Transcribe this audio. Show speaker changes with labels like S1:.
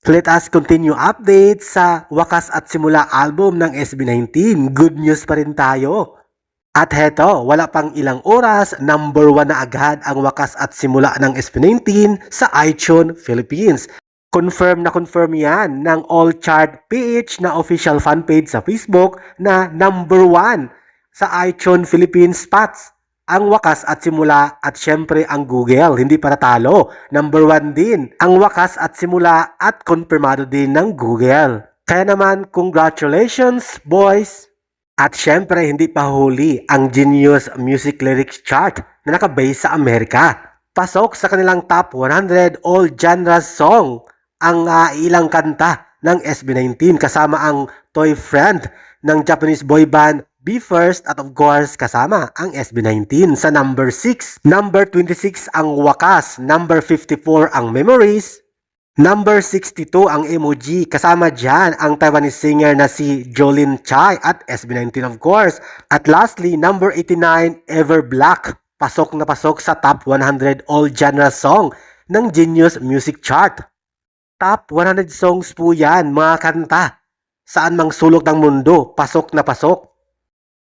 S1: Let us continue update sa Wakas at Simula album ng SB19. Good news pa rin tayo. At heto, wala pang ilang oras, number 1 na agad ang Wakas at Simula ng SB19 sa iTunes Philippines. Confirm yan ng All Chart PH na official fanpage sa Facebook na number 1 sa iTunes Philippines spots. Ang Wakas at Simula at syempre ang Google, hindi para talo. Number 1 din ang Wakas at Simula at konfirmado din ng Google. Kaya naman, congratulations boys! At syempre, hindi pa huli ang Genius Music Lyrics Chart na nakabase sa Amerika. Pasok sa kanilang top 100 all genres song ang ilang kanta ng SB19 kasama ang Toy Friend ng Japanese boy band BE:FIRST at of course kasama ang SB19 sa number 6. Number 26 ang Wakas, number 54 ang Memories, number 62 ang Emoji, kasama dyan ang Taiwanese singer na si Jolin Chai at SB19 of course. At lastly, number 89 Ever Black, pasok na pasok sa top 100 all genre song ng Genius Music Chart. Top 100 songs po yan mga kanta. Saan mang sulok ng mundo, pasok na pasok.